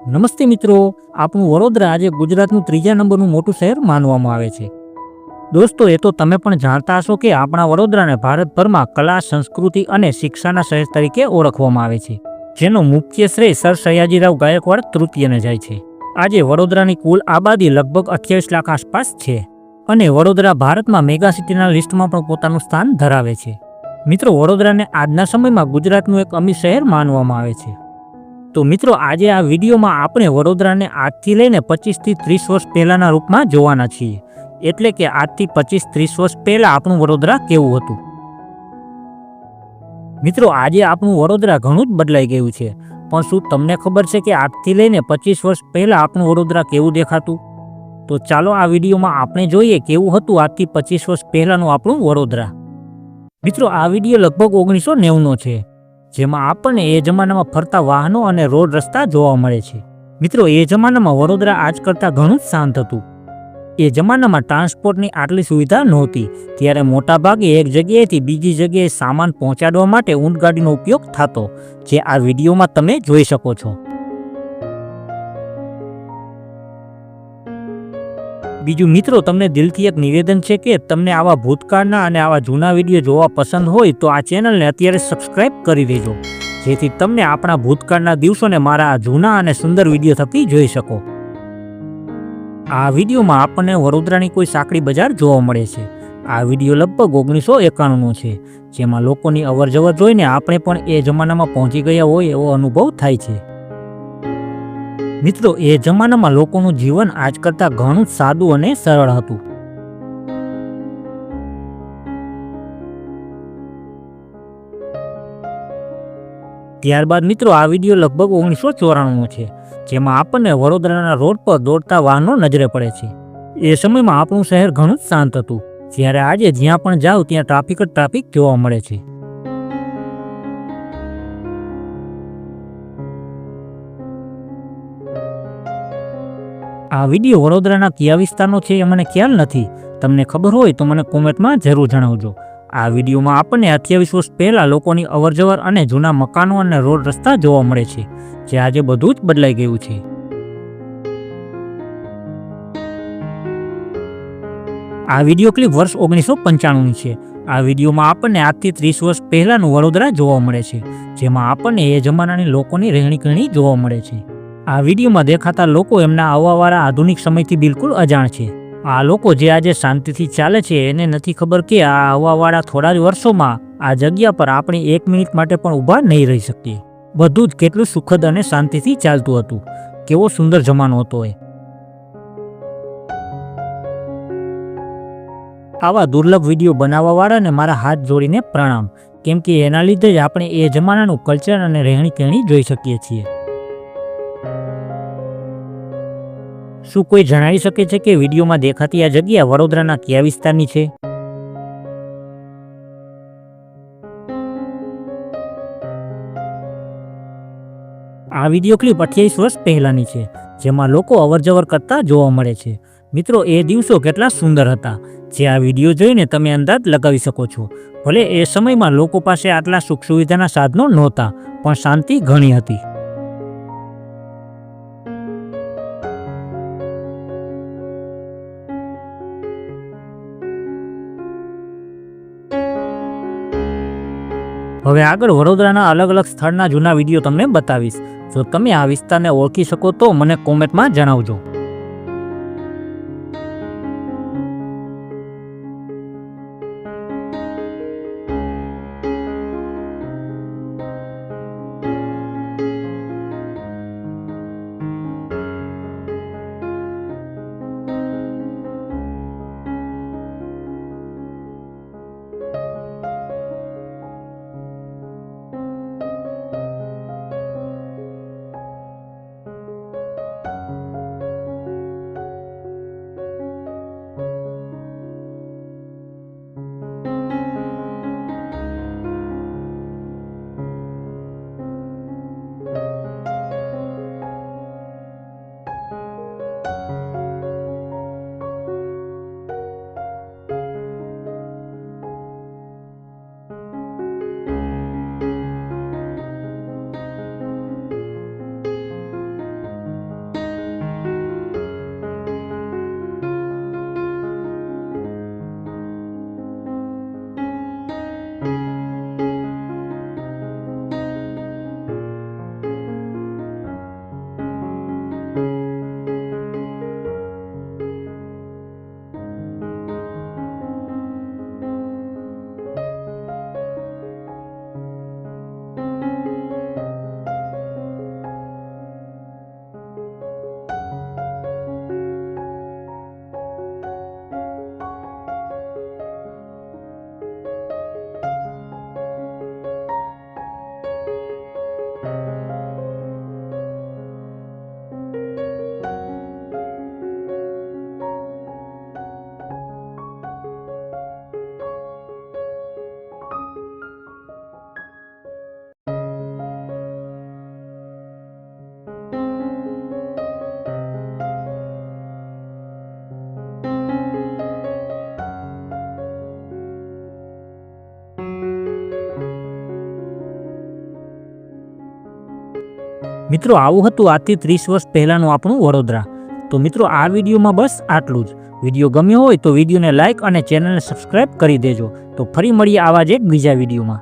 નમસ્તે મિત્રો, આપણું વડોદરા આજે ગુજરાતનું ત્રીજા નંબરનું મોટું શહેર માનવામાં આવે છે. દોસ્તો, એ તો તમે પણ જાણતા હશો કે આપણા વડોદરાને ભારતભરમાં કલા, સંસ્કૃતિ અને શિક્ષાના શહેર તરીકે ઓળખવામાં આવે છે, જેનો મુખ્ય શ્રેય સર સયાજીરાવ ગાયકવાડ તૃતીયને જાય છે. આજે વડોદરાની કુલ આબાદી લગભગ 28 લાખ આસપાસ છે અને વડોદરા ભારતમાં મેગા સિટીના લિસ્ટમાં પણ પોતાનું સ્થાન ધરાવે છે. મિત્રો, વડોદરાને આજના સમયમાં ગુજરાતનું એક અમીર શહેર માનવામાં આવે છે. તો મિત્રો, આજે આ વિડીયોમાં આપણે વડોદરાને આજથી લઈને 25 થી 30 વર્ષ પહેલાના રૂપમાં જોવાના છીએ. એટલે કે આજથી 25-30 વર્ષ પહેલા આપણું વડોદરા કેવું હતું. મિત્રો, આજે આપણું વડોદરા ઘણું જ બદલાઈ ગયું છે, પણ શું તમને ખબર છે કે આજથી લઈને 25 વર્ષ પહેલા આપણું વડોદરા કેવું દેખાતું? તો ચાલો આ વિડીયોમાં આપણે જોઈએ કેવું હતું આજથી 25 વર્ષ પહેલાનું આપણું વડોદરા. મિત્રો, આ વિડીયો લગભગ 1990નો છે, જેમાં આપણને એ જમાનામાં ફરતા વાહનો અને રોડ રસ્તા જોવા મળે છે. મિત્રો, એ જમાનામાં વડોદરા આજ કરતાં ઘણું જ શાંત હતું. એ જમાનામાં ટ્રાન્સપોર્ટની આટલી સુવિધા નહોતી, ત્યારે મોટાભાગે એક જગ્યાએથી બીજી જગ્યાએ સામાન પહોંચાડવા માટે ઊંટગાડીનો ઉપયોગ થતો, જે આ વિડીયોમાં તમે જોઈ શકો છો. બીજું મિત્રો, તમને દિલથી એક નિવેદન છે કે તમને આવા ભૂતકાળના અને આવા જૂના વિડીયો જોવા પસંદ હોય તો આ ચેનલને અત્યારે સબસ્ક્રાઇબ કરી દેજો, જેથી તમને આપણા ભૂતકાળના દિવસોને મારા જૂના અને સુંદર વિડીયો થકી જોઈ શકો. આ વિડીયોમાં આપણને વડોદરાની કોઈ સાંકડી બજાર જોવા મળે છે. આ વિડીયો લગભગ 1991નો છે, જેમાં લોકોની અવરજવર જોઈને આપણે પણ એ જમાનામાં પહોંચી ગયા હોય એવો અનુભવ થાય છે. મિત્રો, એ જમાનામાં લોકોનું જીવન આજ કરતાં ઘણું સાદું અને સરળ હતું. ત્યારબાદ મિત્રો, આ વિડીયો લગભગ 1994નો છે, જેમાં આપણને વડોદરાના રોડ પર દોડતા વાહનો નજરે પડે છે. એ સમયમાં આપણું શહેર ઘણું જ શાંત હતું, જ્યારે આજે જ્યાં પણ જાઓ ત્યાં ટ્રાફિક જ ટ્રાફિક જોવા મળે છે. આ વિડીયો વડોદરાના કયા વિસ્તારનો છે એ મને ખ્યાલ નથી. તમને ખબર હોય તો મને કોમેન્ટમાં જરૂર જણાવજો. આ વિડીયોમાં આપણને 28 વર્ષ પહેલાં લોકોની અવરજવર અને જૂના મકાનો અને રોડ રસ્તા જોવા મળે છે, જે આજે બધું જ બદલાઈ ગયું છે. આ વિડીયો ક્લિપ વર્ષ 1995ની છે. આ વિડીયોમાં આપણને આજથી 30 વર્ષ પહેલાંનું વડોદરા જોવા મળે છે, જેમાં આપણને એ જમાનાની લોકોની રહેણીકરણી જોવા મળે છે. આ વિડીયોમાં દેખાતા લોકો એમના આવવાવાળા આધુનિક સમયથી બિલકુલ અજાણ છે. આ લોકો જે આજે શાંતિથી ચાલે છે એને નથી ખબર કે આ આવવાવાળા થોડા જ વર્ષોમાં આ જગ્યા પર આપણે 1 મિનિટ માટે પણ ઊભા નહીં રહી શકીએ. બધું જ કેટલું સુખદ અને શાંતિથી ચાલતું હતું. કેવો સુંદર જમાનો હતો એ. આવા દુર્લભ વિડીયો બનાવવાવાળાને મારા હાથ જોડીને પ્રણામ, કેમ કે એના લીધે જ આપણે એ જમાનાનું કલ્ચર અને રહેણીકરણી જોઈ શકીએ છીએ. શું કોઈ જણાવી શકે છે કે વિડીયોમાં દેખાતી આ જગ્યા વડોદરાના કયા વિસ્તારની છે? આ વિડીયો ક્લિપ 28 વર્ષ પહેલાની છે, જેમાં લોકો અવરજવર કરતા જોવા મળે છે. મિત્રો, એ દિવસો કેટલા સુંદર હતા, જે આ વિડીયો જોઈને તમે અંદાજ લગાવી શકો છો. ભલે એ સમયમાં લોકો પાસે આટલા સુખ સુવિધાના સાધનો નહોતા, પણ શાંતિ ઘણી હતી. હવે આગળ વડોદરાના અલગ અલગ સ્થળના જૂના વિડીયો તમને બતાવીશ. જો તમે આ વિસ્તારને ઓળખી શકો તો મને કોમેન્ટમાં જણાવજો. મિત્રો આવું હતું આજથી 30 વર્ષ પહેલાંનું આપણું વડોદરા. તો મિત્રો આ વિડીયોમાં બસ આટલું જ. વિડીયો ગમ્યો હોય તો વિડીયોને લાઇક અને ચેનલને સબસ્ક્રાઈબ કરી દેજો. તો ફરી મળીએ આવા જ એક બીજા વિડીયોમાં.